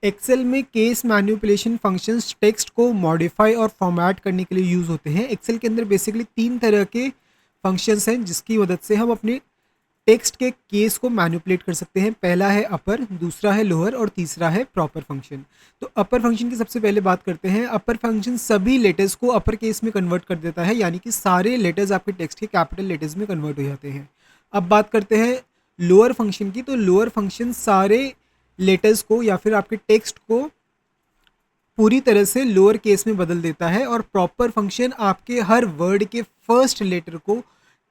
Excel में case manipulation functions text को modify और फॉर्मेट करने के लिए यूज़ होते हैं। एक्सेल के अंदर बेसिकली 3 तरह के फंक्शंस हैं जिसकी मदद से हम अपने टेक्स्ट के केस को मैनिपुलेट कर सकते हैं। पहला है अपर, दूसरा है लोअर और तीसरा है प्रॉपर फंक्शन। तो अपर फंक्शन की सबसे पहले बात करते हैं। अपर फंक्शन सभी लेटर्स को अपर केस में कन्वर्ट कर देता है, यानी कि सारे लेटर्स आपके टेक्स्ट के कैपिटल लेटर्स में कन्वर्ट हो जाते हैं। अब बात करते हैं लोअर फंक्शन की। तो लोअर फंक्शन सारे लेटर्स को या फिर आपके टेक्स्ट को पूरी तरह से लोअर केस में बदल देता है, और प्रॉपर फंक्शन आपके हर वर्ड के फर्स्ट लेटर को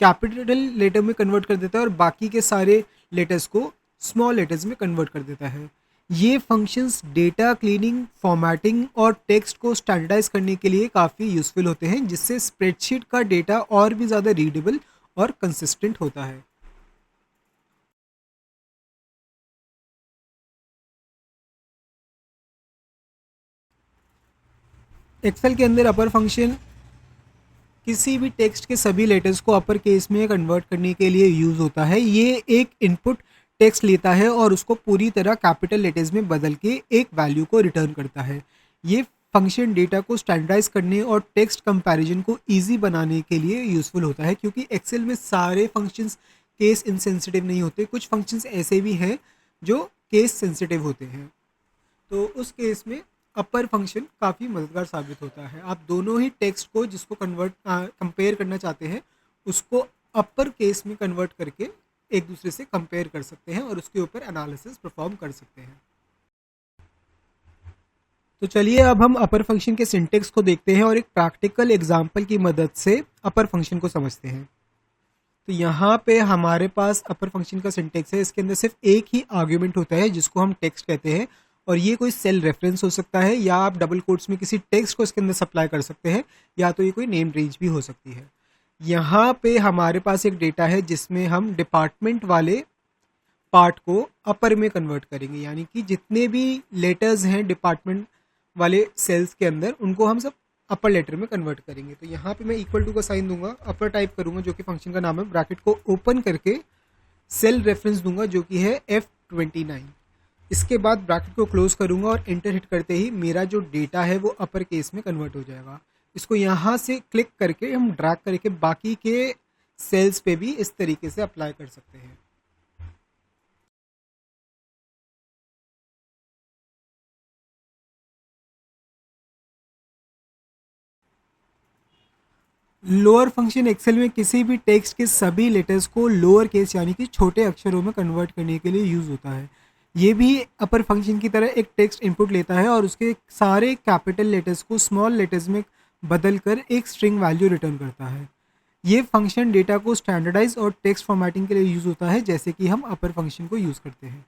कैपिटल लेटर में कन्वर्ट कर देता है और बाकी के सारे लेटर्स को स्मॉल लेटर्स में कन्वर्ट कर देता है। ये फंक्शंस डेटा क्लीनिंग, फॉर्मेटिंग और टेक्स्ट को स्टैंडर्डाइज करने के लिए काफ़ी यूज़फुल होते हैं, जिससे स्प्रेडशीट का डेटा और भी ज़्यादा रीडेबल और कंसिस्टेंट होता है। एक्सेल के अंदर अपर फंक्शन किसी भी टेक्स्ट के सभी लेटर्स को अपर केस में कन्वर्ट करने के लिए यूज़ होता है। ये एक इनपुट टेक्स्ट लेता है और उसको पूरी तरह कैपिटल लेटर्स में बदल के एक वैल्यू को रिटर्न करता है। ये फंक्शन डेटा को स्टैंडर्डाइज करने और टेक्स्ट कंपैरिजन को इजी बनाने के लिए यूज़फुल होता है, क्योंकि एक्सेल में सारे फंक्शंस केस इनसेंसिटिव नहीं होते। कुछ फंक्शंस ऐसे भी हैं जो केस सेंसिटिव होते हैं, तो उस केस में अपर फंक्शन काफ़ी मददगार साबित होता है। आप दोनों ही टेक्स्ट को जिसको कंपेयर करना चाहते हैं उसको अपर केस में कन्वर्ट करके एक दूसरे से कंपेयर कर सकते हैं और उसके ऊपर एनालिसिस परफॉर्म कर सकते हैं। तो चलिए अब हम अपर फंक्शन के सिंटेक्स को देखते हैं और एक प्रैक्टिकल एग्जांपल की मदद से अपर फंक्शन को समझते हैं। तो यहाँ पे हमारे पास अपर फंक्शन का सिंटेक्स है। इसके अंदर सिर्फ एक ही आर्ग्यूमेंट होता है जिसको हम टेक्स्ट कहते हैं, और ये कोई सेल रेफरेंस हो सकता है, या आप डबल कोट्स में किसी टेक्स्ट को इसके अंदर सप्लाई कर सकते हैं, या तो ये कोई नेम रेंज भी हो सकती है। यहाँ पे हमारे पास एक डेटा है जिसमें हम डिपार्टमेंट वाले पार्ट को अपर में कन्वर्ट करेंगे, यानी कि जितने भी लेटर्स हैं डिपार्टमेंट वाले सेल्स के अंदर उनको हम सब अपर लेटर में कन्वर्ट करेंगे। तो यहाँ पे मैं इक्वल टू का साइन दूंगा, अपर टाइप करूंगा जो कि फंक्शन का नाम है, ब्रैकेट को ओपन करके सेल रेफरेंस दूंगा जो कि है F29। इसके बाद ब्रैकेट को क्लोज करूंगा और एंटर हिट करते ही मेरा जो डेटा है वो अपर केस में कन्वर्ट हो जाएगा। इसको यहाँ से क्लिक करके हम ड्रैग करके बाकी के सेल्स पे भी इस तरीके से अप्लाई कर सकते हैं। लोअर फंक्शन एक्सेल में किसी भी टेक्स्ट के सभी लेटर्स को लोअर केस यानी कि छोटे अक्षरों में कन्वर्ट करने के लिए यूज़ होता है। ये भी अपर फंक्शन की तरह एक टेक्स्ट इनपुट लेता है और उसके सारे कैपिटल लेटर्स को स्मॉल लेटर्स में बदल कर एक स्ट्रिंग वैल्यू रिटर्न करता है। ये फंक्शन डेटा को स्टैंडर्डाइज और टेक्स्ट फॉर्मेटिंग के लिए यूज़ होता है, जैसे कि हम अपर फंक्शन को यूज़ करते हैं।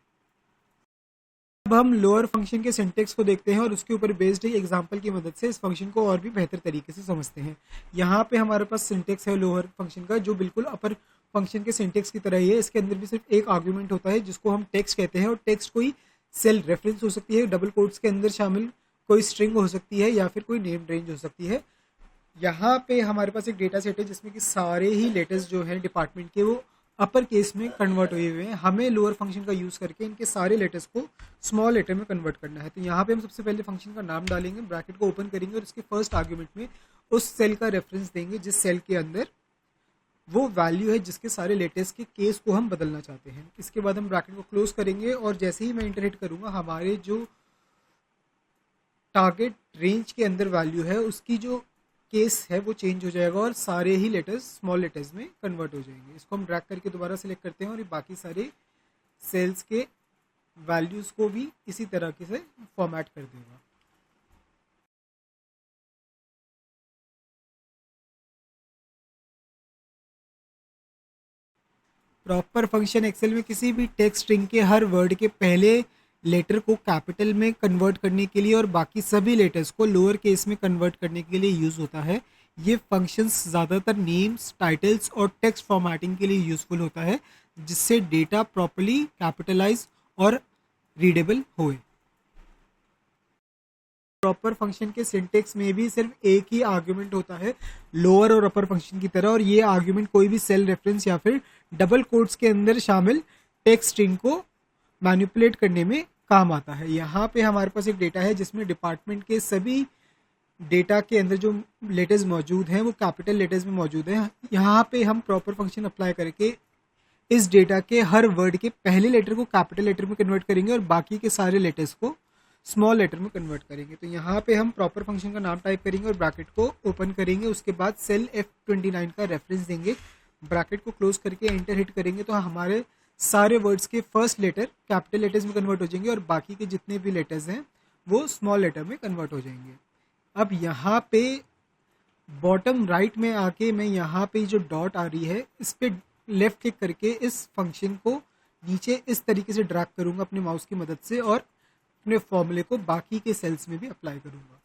अब हम लोअर फंक्शन के सिंटेक्स को देखते हैं और उसके ऊपर बेस्ड एक एग्जांपल की मदद से इस फंक्शन को और भी बेहतर तरीके से समझते हैं। यहाँ पे हमारे पास सिंटेक्स है लोअर फंक्शन का, जो बिल्कुल अपर फंक्शन के सिंटेक्स की तरह ही है। इसके अंदर भी सिर्फ एक आर्ग्यूमेंट होता है जिसको हम टेक्स्ट कहते हैं, और टेक्स्ट कोई सेल रेफरेंस हो सकती है, डबल कोट्स के अंदर शामिल कोई स्ट्रिंग हो सकती है, या फिर कोई नेम रेंज हो सकती है। यहाँ पे हमारे पास एक डेटा सेट है जिसमें कि सारे ही लेटर्स जो हैं डिपार्टमेंट के वो अपर केस में कन्वर्ट हुए हुए हैं। हमें लोअर फंक्शन का यूज़ करके इनके सारे लेटर्स को स्मॉल लेटर में कन्वर्ट करना है। तो यहाँ पे हम सबसे पहले फंक्शन का नाम डालेंगे, ब्रैकेट को ओपन करेंगे और इसके फर्स्ट आर्ग्यूमेंट में उस सेल का रेफरेंस देंगे जिस सेल के अंदर वो वैल्यू है जिसके सारे लेटर्स के केस को हम बदलना चाहते हैं। इसके बाद हम ब्रैकेट को क्लोज करेंगे और जैसे ही मैं इंटर हिट करूँगा हमारे जो टारगेट रेंज के अंदर वैल्यू है उसकी जो केस है वो चेंज हो जाएगा और सारे ही लेटर्स स्मॉल लेटर्स में कन्वर्ट हो जाएंगे। इसको हम ड्रैग करके दोबारा सेलेक्ट करते हैं और ये बाकी सारे सेल्स के वैल्यूज़ को भी इसी तरह से फॉर्मेट कर देगा। प्रॉपर फंक्शन एक्सेल में किसी भी टेक्स्ट स्ट्रिंग के हर वर्ड के पहले लेटर को कैपिटल में कन्वर्ट करने के लिए और बाकी सभी लेटर्स को लोअर केस में कन्वर्ट करने के लिए यूज़ होता है। ये फंक्शंस ज़्यादातर नेम्स, टाइटल्स और टेक्स्ट फॉर्मेटिंग के लिए यूज़फुल होता है, जिससे डेटा प्रॉपर्ली कैपिटलाइज और रीडेबल होए। प्रॉपर फंक्शन के सिंटेक्स में भी सिर्फ एक ही आर्ग्यूमेंट होता है लोअर और अपर फंक्शन की तरह, और ये आर्ग्यूमेंट कोई भी सेल रेफरेंस या फिर डबल कोट्स के अंदर शामिल टेक्स्ट स्ट्रिंग को मैनिपुलेट करने में काम आता है। यहाँ पे हमारे पास एक डेटा है जिसमें डिपार्टमेंट के सभी डेटा के अंदर जो लेटर्स मौजूद हैं वो कैपिटल लेटर्स में मौजूद हैं। यहाँ पे हम प्रॉपर फंक्शन अप्लाई करके इस डेटा के हर वर्ड के पहले लेटर को कैपिटल लेटर में कन्वर्ट करेंगे और बाकी के सारे लेटर्स को स्मॉल लेटर में कन्वर्ट करेंगे। तो यहाँ पे हम प्रॉपर फंक्शन का नाम टाइप करेंगे और ब्रैकेट को ओपन करेंगे, उसके बाद सेल F29 का रेफरेंस देंगे, ब्रैकेट को क्लोज करके एंटर हिट करेंगे तो हमारे सारे वर्ड्स के फर्स्ट लेटर कैपिटल लेटर्स में कन्वर्ट हो जाएंगे और बाकी के जितने भी लेटर्स हैं वो स्मॉल लेटर में कन्वर्ट हो जाएंगे। अब यहाँ पे बॉटम राइट में आके मैं यहाँ पे जो डॉट आ रही है इस पे लेफ्ट क्लिक करके इस फंक्शन को नीचे इस तरीके से ड्रैग करूँगा अपने माउस की मदद से और अपने फॉर्मूले को बाकी के सेल्स में भी अप्लाई करूँगा।